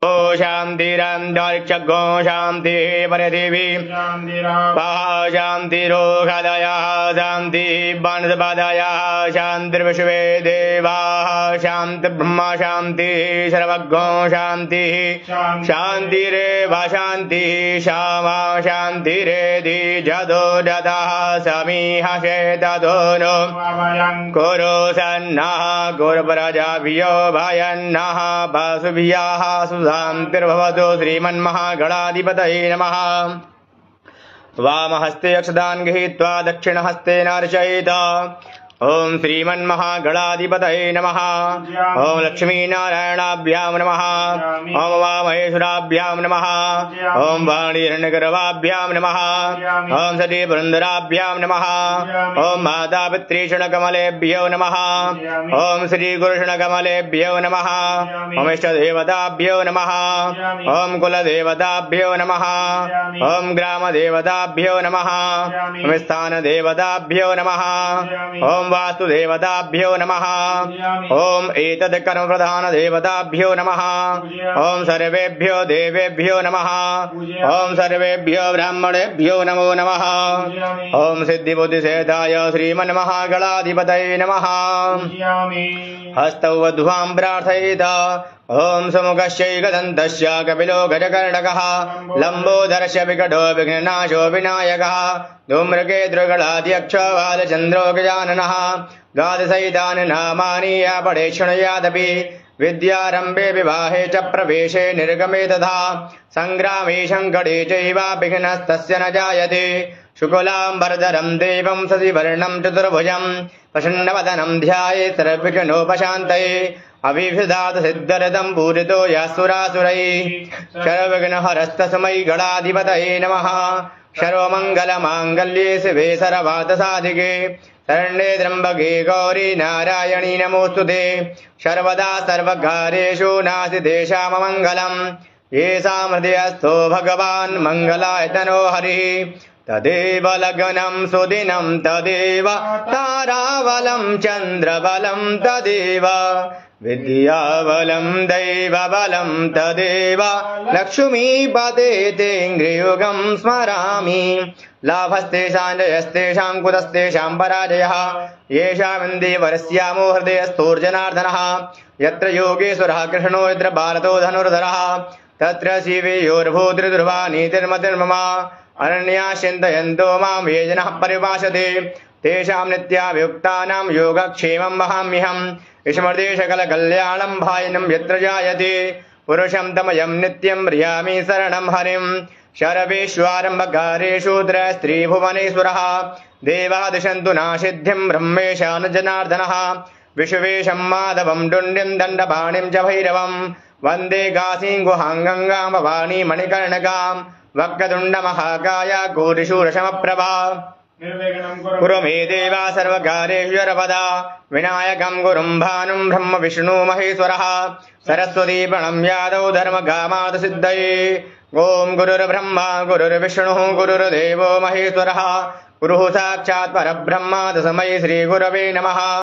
शान्तिरन्तरिक्षगो शान्तिः परदेवी शान्तिरोगदयः शान्तिः वनस्पतयः शान्तिर्विश्वे देवाः शान्तिर्ब्रह्म शान्तिः सर्वगो शान्तिः शान्तिरेव शान्तिः शामा शान्तिरेधि जदो दतः समीहसे ततो नो कुरु सन्नः कुरु प्रजाभ्यो भयन्नः पशुभ्यः शान्तिर्भवतु श्रीमन्महागणाधिपतये नमः। वामहस्ते अक्षदान् गृहीत्वा दक्षिणहस्तेन अर्चयेत्। ओम श्रीमन्महागणाधिपतये नमः। ओम लक्ष्मीनारायणाभ्यां नमः। ओम वामहेश्वराभ्यां नमः। ओम वाणीहिरण्यगर्भाभ्यां नमः। ओम सतीपुरन्दराभ्यां नमः। ओम मातापितृषणकमलेभ्यो नमः। ओम श्रीगुरुषणकमलेभ्यो नमः। ओम इष्टदेवताभ्यो नमः। ओम कुलदेवताभ्यो नमः। ओम ग्रामदेवताभ्यो नमः। ओम स्थानदेवताभ्यो नमः। ओम वास्तुदेवताभ्यो नमः। ओम एतद् कर्म प्रधान देवताभ्यो नमः। ओम सर्वेभ्यो देवेभ्यो नमः। ओम सर्वेभ्यो ब्राह्मणेभ्यो नमो नमः। ओम सिद्धिबुद्धिसेताय श्रीमन्महागणाधिपतये नमः। हस्तौ वध्वां प्रार्थयेत्। ओम समुखश्चैकदन्तस्य कपिलो गजकर्णकः लम्बोदरस्य विकटो विघ्ननाशो विनायकः धूम्रकेतुर्गणाध्यक्षो बालचन्द्रो गजाननः द्वादशैतानि नामानि या पठे शृणुयादपि विद्यारम्भे विवाहे च प्रवेशे निर्गमे तथा सङ्ग्रामे सङ्कटे चैव विघ्नस्तस्य न जायते शुक्लाम्बरधरं देवं शशिवर्णं चतुर्भुजं प्रसन्नवदनं ध्यायेत् सर्वविघ्नोपशान्तये अभिषदात् सिद्धरदं पूरितो यासुरासुरैः सर्वविघ्नहरस्तस्मै गणाधिपतये नमः। सर्वमङ्गलमाङ्गल्ये शिवे सर्वार्थसाधिके शरण्ये त्र्यम्बके गौरी नारायणी नमोऽस्तुते। सर्वदा सर्वकार्येषु नास्ति तेषाममङ्गलम् येषां हृदयस्थो भगवान् मङ्गलाय तनो हरिः तदेव लग्नं सुदिनं तदेव ताराबलं चन्द्रबलं तदेव विद्याबलं दैवबलं तदेव लक्ष्मीपतेतेन्द्रियुगं स्मरामि। लाभस्तेषां जयस्तेषां कुतस्तेषां पराजयः येषामिन्दीवरस्यामो हृदयस्थोर्जनार्दनः यत्र योगेश्वरः कृष्णो यत्र भारतो धनुर्धरः तत्र शिवेयोर्भूतिर्ध्रुवा नीतिर्मतिर्मम अनन्या चिन्तयन्तो मां ये जनः परिभाषते तेषां नित्याभियुक्तानां योगक्षेमं वहाम्यहम्। स्मृतिशकलकल्याणं भायनं यत्र जायते पुरुषं तमयं नित्यं प्रियामि शरणं हरिं। सर्वेष्वारम्भकारेषु त्रयस्त्रीभुवनेश्वरः देवादिशन्तु नासिद्धिं ब्रह्मेशान जनार्दनः विश्वेशं माधवं दुण्डिं दण्डपाणिं च भैरवं वन्दे काशीं गुहां गङ्गां भवानी मणिकर्णकां वक्रतुण्डमहाकाय कोटिशूरशमप्रभा। कुरु मे देवा सर्वकार्येषु सर्वदा विनायकं गुरुं भानुं ब्रह्म विष्णु महेश्वरः सरस्वती प्रणम्यादौ धर्मकामार्थसिद्धये। ओम गुरुर्ब्रह्मा गुरुर्विष्णुः गुरुर्देवो महेश्वरः गुरुः साक्षात् परब्रह्म तस्मै श्रीगुरवे नमः।